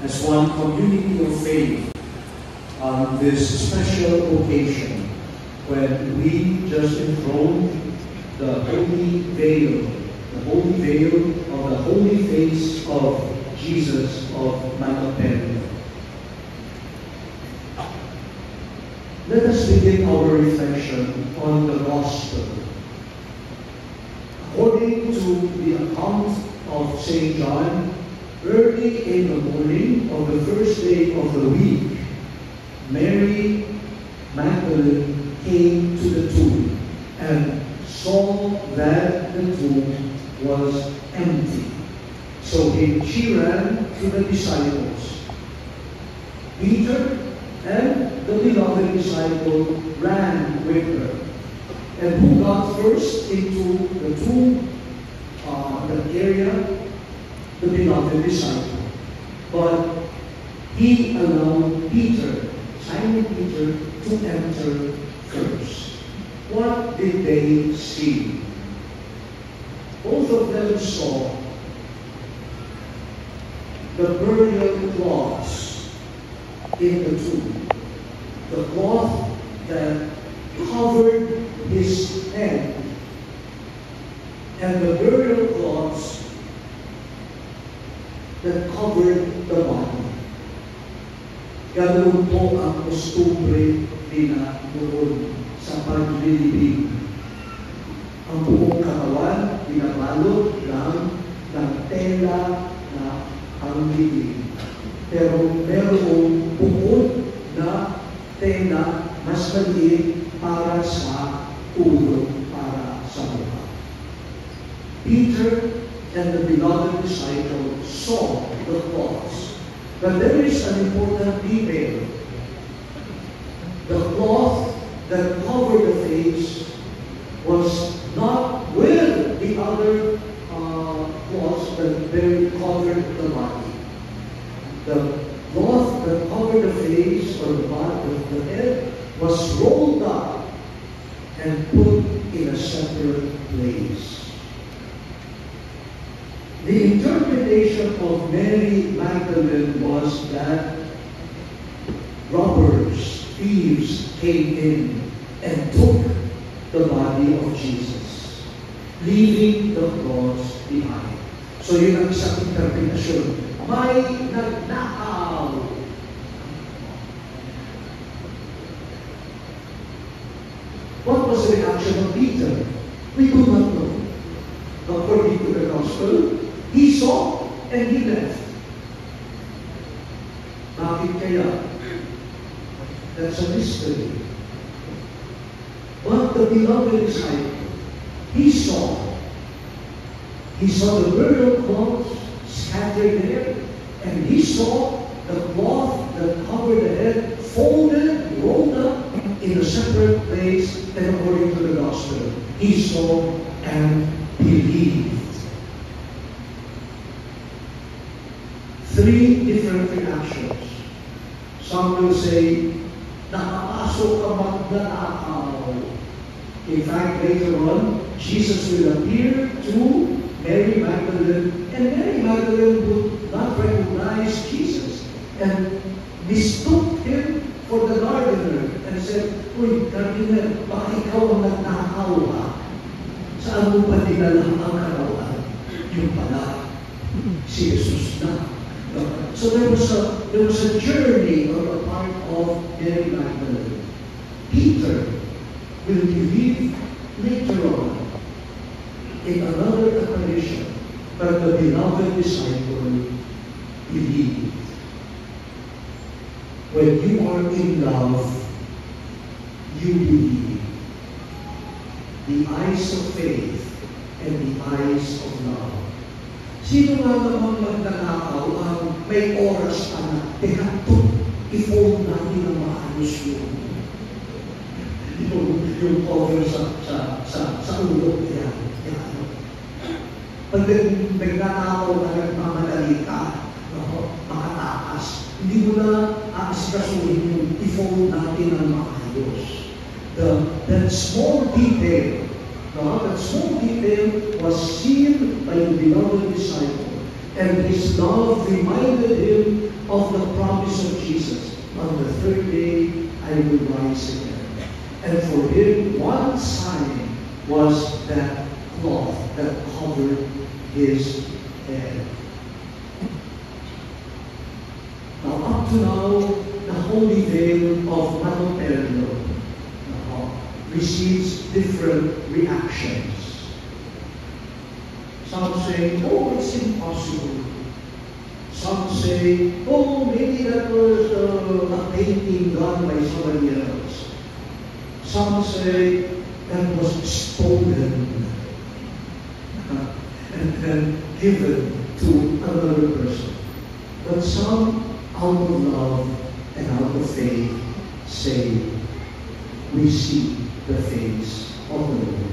as one community of faith on this special occasion when we just enthroned the holy veil of the holy face of Jesus of Manopelia. Let us begin our reflection on the Gospel. According to the account of St. John, early in the morning of the first day of the week, Mary Magdalene came to the tomb and saw that the tomb was empty. So she ran to the disciples. Peter and the beloved disciple ran with her. And who got first into the tomb, the area? The beloved disciple. But he allowed Peter, Simon Peter, to enter first. What did they see? Both of them saw the burial cloths in the tomb. The cloth that covered his head, and the burial cloths that covered the body. Ganoon po ang kostumbre nila noon sa paglilibing. Ang buong katawan binabalot ng tela na panglilibing. Pero merong bukod na tela mas maliit para sa ulo, para sa mukha. Peter and the beloved disciple saw the cloths. But there is an important detail. The cloth that covered the face was not with the other cloths that covered the body. The cloth that covered the face or the body, the head, was rolled up and put in a separate place. The interpretation of Mary Magdalene was that robbers, thieves came in and took the body of Jesus, leaving the cross behind. So yun ang isang interpretasyon. May nagnakaw. What was the reaction of Peter? We do not know. According to the Gospel, he saw and he left. Bakit kaya? That's a mystery. But the beloved disciple, he saw the burial cloths scattered there, and he saw the cloth that covered the head folded, rolled up in a separate place, and according to the Gospel, he saw and believed. Three different reactions. Some will say, nakapasok ka magnanakaw. In fact, later on, Jesus will appear to Mary Magdalene, and Mary Magdalene would not recognize Jesus and mistook him for the gardener and said, "Uy, gardener, baka ikaw ang nagnakaw ha? Saan mo pa dinala ang karawan?" Yung pala, si Jesus na. So there was a journey on the part of Mary Magdalene. Peter will believe later on in another apparition, but the beloved disciple believed. When you are in love, you believe. The eyes of faith and the eyes of love. Sino nga namang magnanakaw ang may oras pa na, teka ito, i-fold natin ang maayos yung cover sa ulo. Pag nagnanakaw na nagmamadali ka, makatakas, hindi mo na aasikasuhin yung i-fold natin ang maayos. That small detail, that small detail was seen by the beloved disciple, and his love reminded him of third day I will rise again. And for him, one sign was that cloth that covered his head. Now, up to now, the Holy Veil of Manoperno receives different reactions. Some say, oh, it's impossible. Some say, oh, maybe that was a painting done by somebody else. Some say that was stolen and then given to another person. But some, out of love and out of faith, say, we see the face of the Lord.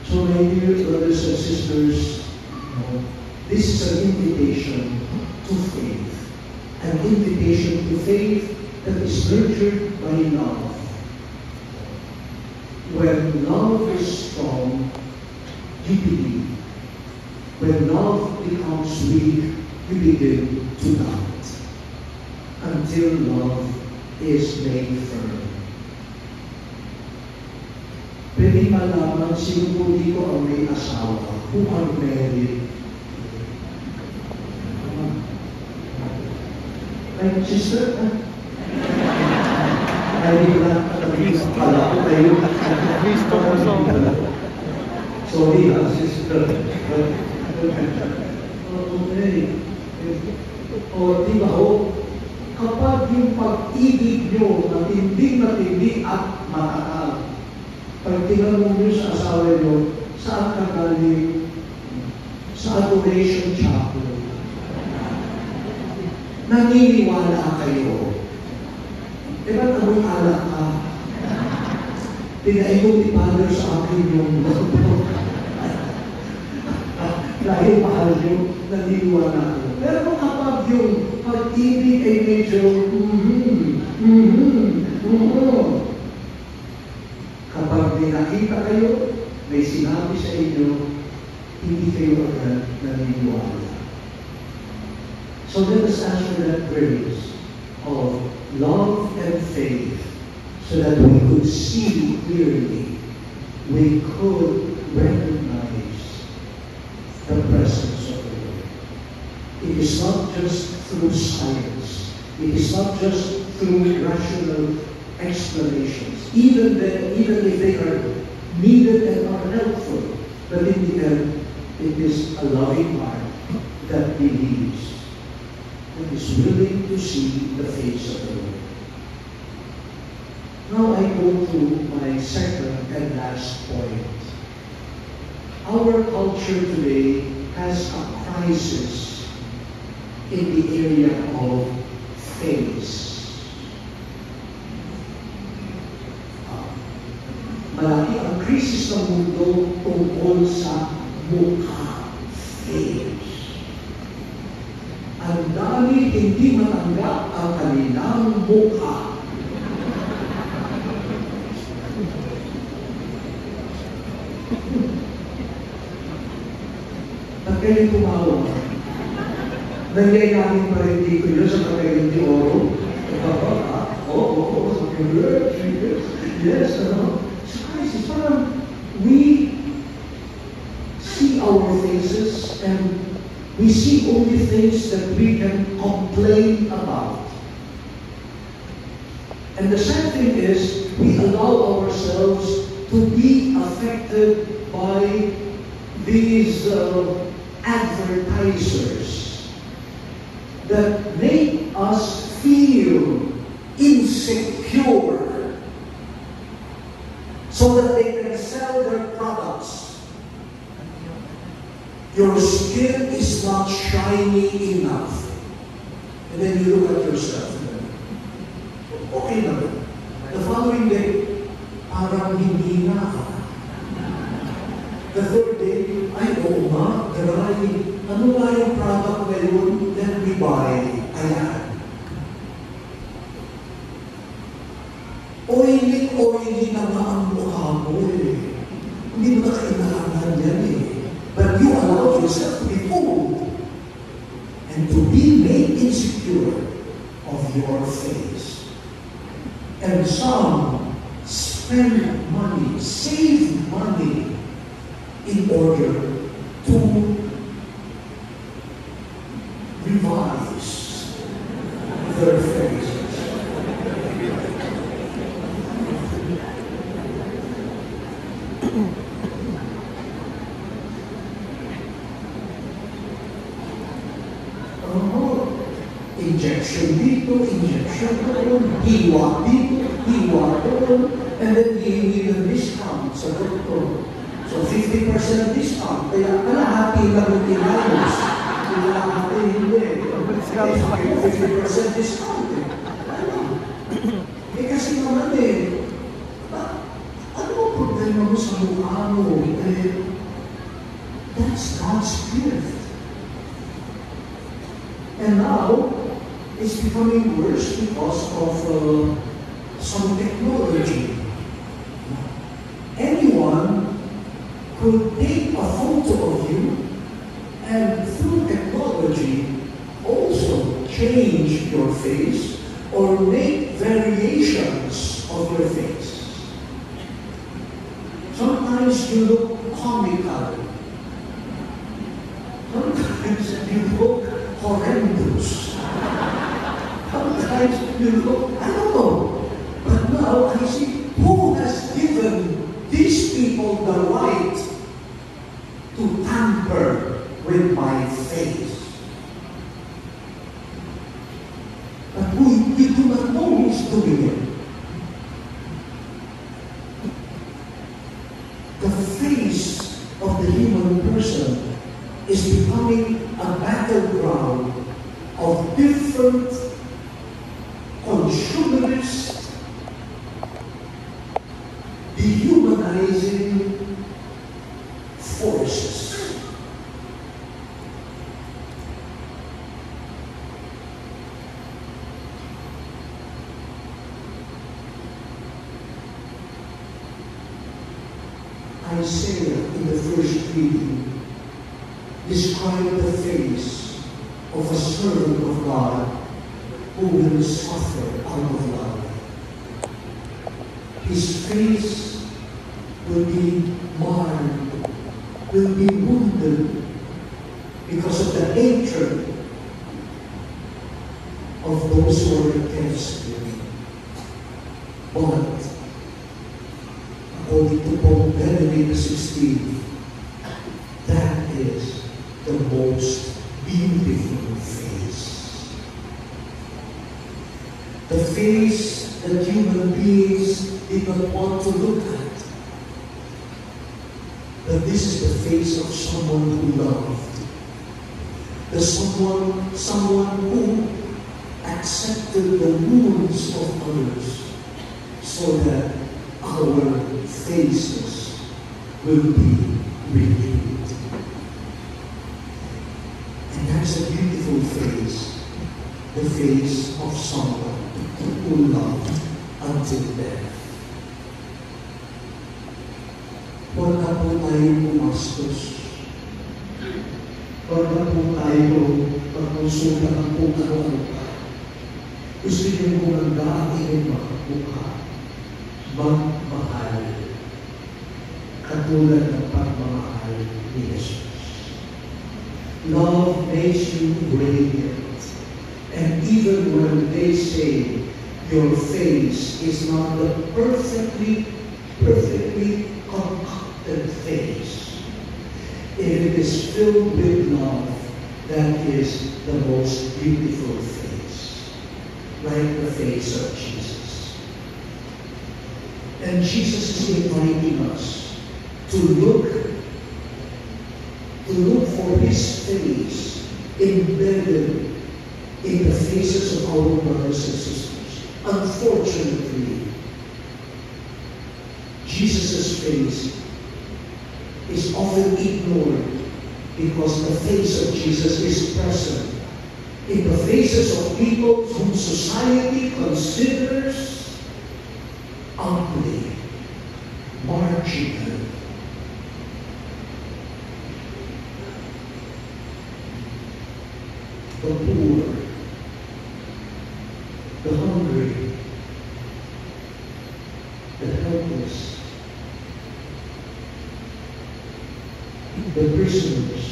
So, my dear brothers and sisters, this is an invitation to faith. An invitation to faith that is nurtured by love. When love is strong, you believe. When love becomes weak, you begin to doubt. Until love is made firm. Pwede malaman, sino po dito ang may asawa, who are married. Ay, sister, ay, di ba, pala ko kayo. Sorry, sister. Okay. O, di ba ho, kapag yung pag-ibig nyo matindi at mataal, pag tinanong nyo sa asawa nyo, saan ka galing? Sa Adoration Chapel. Naniniwala kayo. Eh, ba't amoy alak ka? Pinaikot ni Father sa akin yung dahil mahal nyo, naniniwala ko. Pero kapag yung pag-ibig ay medyo kapag may nakita kayo, may sinabi sa inyo, hindi kayo agad naniniwala. So let us ask for that grace of love and faith so that we could see clearly, we could recognize the presence of the Lord. It is not just through science. It is not just through rational explanations, even if they are needed and are helpful. But in the end, it is a loving heart that believes, that is willing to see the face of the Lord. Now I go to my second and last point. Our culture today has a crisis in the area of face. Malaki ang krisis ng mundo tungkol sa mukha, face. Ang dami hindi matanggap ang kanilang mukha. At kayo tumawa. Nangyayari pa rin dito yun sa Cagayan de Oro. Oo, yes, surprises. Parang we see our faces and we see only things that we can complain about. And the sad thing is, we allow ourselves to be affected by these advertisers that make us feel insecure so that they can sell their products. Your skin is not shiny enough. And then you look at yourself. Okay naman. The following day, parang hindi na ako. The third day, ay oo nga, dry. Ano nga yung product ngayon that we buy? Ayan. Oily na nga ang mukha mo eh. Hindi mo na kailangan yan eh. But you allow yourself to be fooled and to be made insecure of your face. And some spend money, save money in order to revise their faces. Injection dito, injection doon, hiwa dito, hiwa doon, and then hihingi ng discount sa doktor. So 50% discount, kaya kalahati lang yung inayos. Kalahati hindi. 50% discount eh. Kasi naman ano ang problema mo sa mukha mo? That's God's gift. And now, it's becoming worse because of some technology. Anyone could take a photo of you and through technology also change your face or make variations of your face. Sometimes you look comical. Sometimes you look horrendous. Sometimes you look, I don't know. But now I see who has given these people the right to tamper with my face. But you do not know who's doing it. The face of the human person is becoming a battleground of different consumerist, dehumanizing forces. Isaiah in the first reading described the face of a servant of God who will suffer out of love. His face will be marred, will be wounded because of the hatred of those who are against him. But, according to Pope Benedict XVI, that is the most beautiful face. The face that human beings did not want to look at. But this is the face of someone who loved. The someone who accepted the wounds of others so that our faces will be renewed. And that's a beautiful face, the face of someone who loved until death. Huwag na po tayo pumastos. Huwag na po tayo pagkonsulta ng kung ano pa. Gusto niyo gumanda ang inyong mukha. Magmahal. Katulad ng pagmamahal ni Jesus. Love makes you radiant. And even when they say your face is not the perfectly concocted face, if it is filled with love, that is the most beautiful face, like the face of Jesus. And Jesus is inviting us to look for His face embedded in the faces of our brothers and sisters. Unfortunately, Jesus' face is often ignored because the face of Jesus is present in the faces of people whom society considers ugly, marginal. The poor, the prisoners,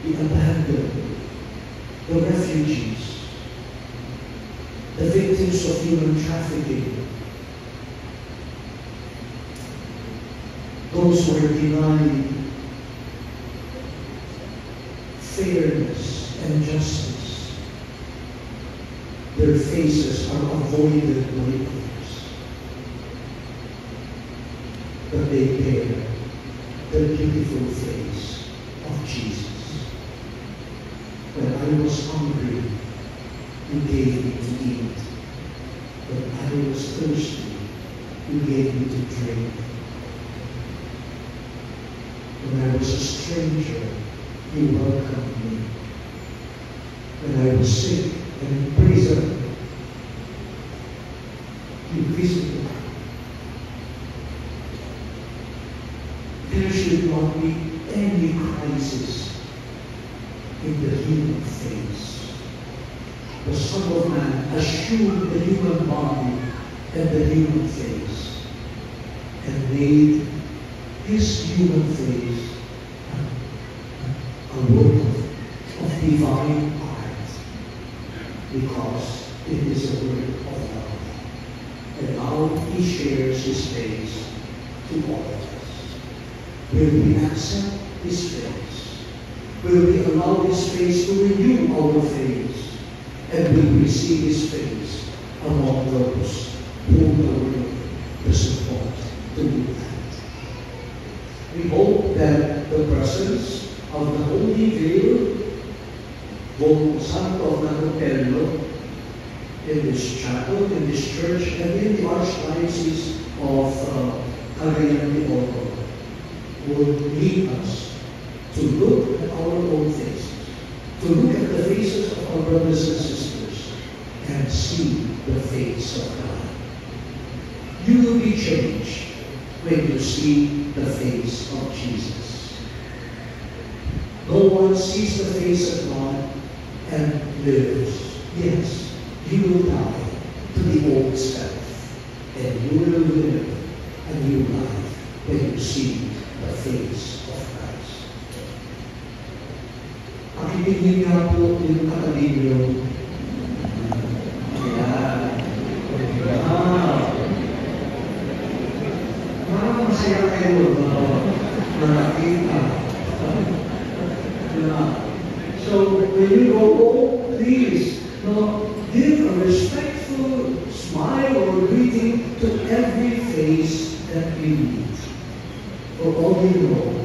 the abandoned, the refugees, the victims of human trafficking, those who are denied fairness and justice. Their faces are avoided by others, but they bear the beautiful face of Jesus. When I was hungry, you gave me to eat. When I was thirsty, you gave me to drink. When I was a stranger, you welcomed me. When I was sick and in prison, you visited me. There should not be any crisis in the human face. The Son of Man assumed the human body and the human face and made his human face a work of divine art, because it is a work of love. And now he shares his face to all of us. Will we accept his face? Will we allow his face to renew our faith? And will we see his face among those whom the world doesn't want to look at? We hope that the presence of the Holy Veil, Volco Santo of Nagotello, in this chapel, in this church, and in the Archdiocese of Cagayan de Oro, would lead us to look at our own faces, to look at the faces of our brothers and sisters, and see the face of God. You will be changed when you see the face of Jesus. No one sees the face of God and lives. Yes, you will die to the old self, and you will live a new life when you see the face of Christ. Pakitingin nga po yung katalino. Parang masaya kayo na nakita. So when you go home, please give a respectful smile or greeting to every face that you meet. For all you know,